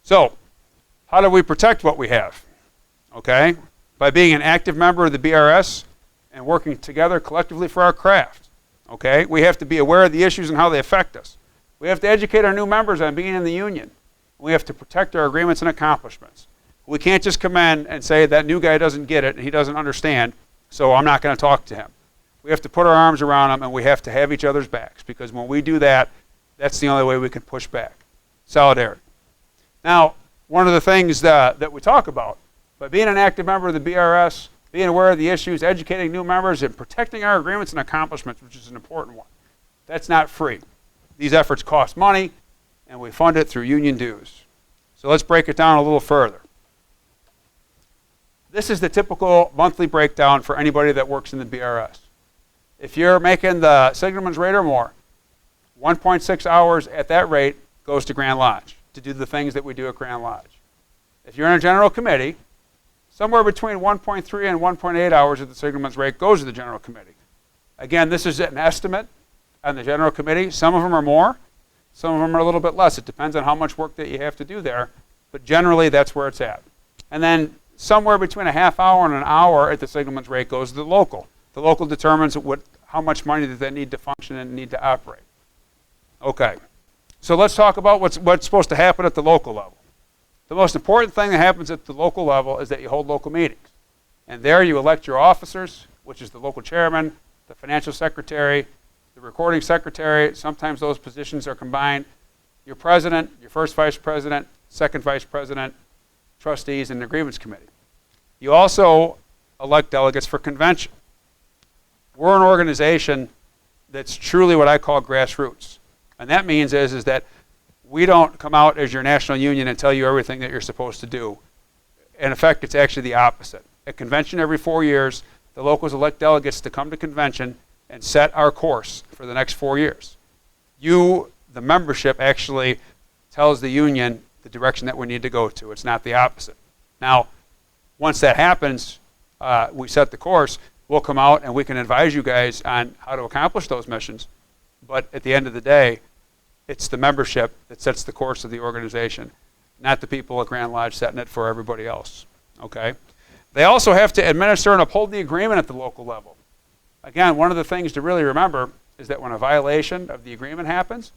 So, how do we protect what we have? Okay, by being an active member of the BRS and working together collectively for our craft. Okay, we have to be aware of the issues and how they affect us. We have to educate our new members on being in the union. We have to protect our agreements and accomplishments. We can't just come in and say that new guy doesn't get it and he doesn't understand, so I'm not going to talk to him. We have to put our arms around him and we have to have each other's backs, because when we do that, that's the only way we can push back. Solidarity. Now, one of the things that we talk about, by being an active member of the BRS, being aware of the issues, educating new members, and protecting our agreements and accomplishments, which is an important one. That's not free. These efforts cost money, and we fund it through union dues. So let's break it down a little further. This is the typical monthly breakdown for anybody that works in the BRS. If you're making the signalman's rate or more, 1.6 hours at that rate goes to Grand Lodge to do the things that we do at Grand Lodge. If you're in a general committee, somewhere between 1.3 and 1.8 hours of the signalman's rate goes to the general committee. Again, this is an estimate on the general committee. Some of them are more, some of them are a little bit less. It depends on how much work that you have to do there, but generally that's where it's at. And then somewhere between a half hour and an hour at the signalman's rate goes to the local. The local determines how much money that they need to function and need to operate. Okay, so let's talk about what's supposed to happen at the local level. The most important thing that happens at the local level is that you hold local meetings. And there you elect your officers, which is the local chairman, the financial secretary, the recording secretary. Sometimes those positions are combined. Your president, your first vice president, second vice president, trustees, and the grievance committee. You also elect delegates for convention. We're an organization that's truly what I call grassroots. And that means is that we don't come out as your national union and tell you everything that you're supposed to do. In effect, it's actually the opposite. At convention every 4 years, the locals elect delegates to come to convention and set our course for the next 4 years. You, the membership, actually tells the union the direction that we need to go to. It's not the opposite. Now, once that happens, we set the course, we'll come out and we can advise you guys on how to accomplish those missions. But at the end of the day, it's the membership that sets the course of the organization, not the people at Grand Lodge setting it for everybody else. Okay? They also have to administer and uphold the agreement at the local level. Again, one of the things to really remember is that when a violation of the agreement happens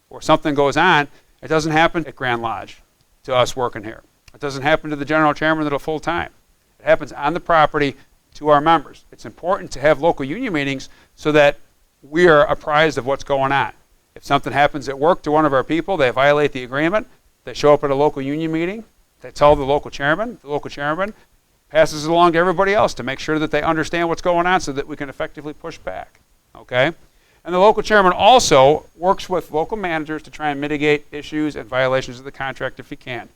or something goes on, it doesn't happen at Grand Lodge to us working here. It doesn't happen to the general chairman that are full time. It happens on the property to our members. It's important to have local union meetings so that we are apprised of what's going on. If something happens at work to one of our people, they violate the agreement, they show up at a local union meeting, they tell the local chairman passes it along to everybody else to make sure that they understand what's going on so that we can effectively push back. Okay? And the local chairman also works with local managers to try and mitigate issues and violations of the contract if he can.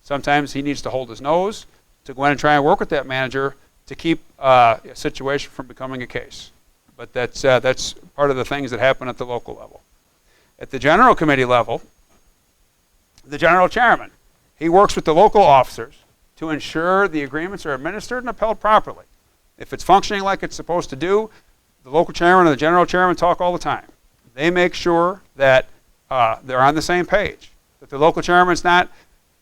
Sometimes he needs to hold his nose to go in and try and work with that manager to keep a situation from becoming a case. But that's part of the things that happen at the local level. At the general committee level, the general chairman, he works with the local officers to ensure the agreements are administered and upheld properly. If it's functioning like it's supposed to do, the local chairman and the general chairman talk all the time. They make sure that they're on the same page, that the local chairman's not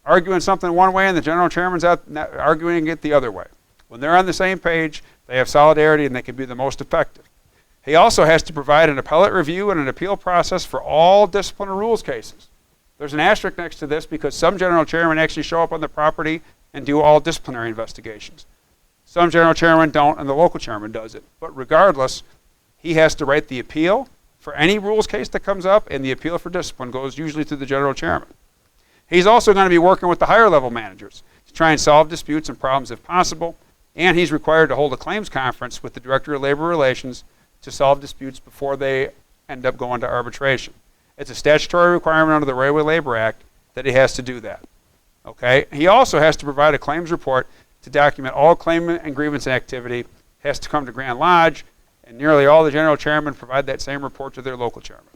arguing something one way and the general chairman's out arguing it the other way. When they're on the same page, they have solidarity and they can be the most effective. He also has to provide an appellate review and an appeal process for all disciplinary rules cases. There's an asterisk next to this because some general chairmen actually show up on the property and do all disciplinary investigations. Some general chairmen don't, and the local chairman does it. But regardless, he has to write the appeal for any rules case that comes up, and the appeal for discipline goes usually to the general chairman. He's also going to be working with the higher level managers to try and solve disputes and problems if possible, and he's required to hold a claims conference with the Director of Labor Relations to solve disputes before they end up going to arbitration. It's a statutory requirement under the Railway Labor Act that he has to do that. Okay? He also has to provide a claims report to document all claim and grievance activity. It has to come to Grand Lodge, and nearly all the general chairmen provide that same report to their local chairman.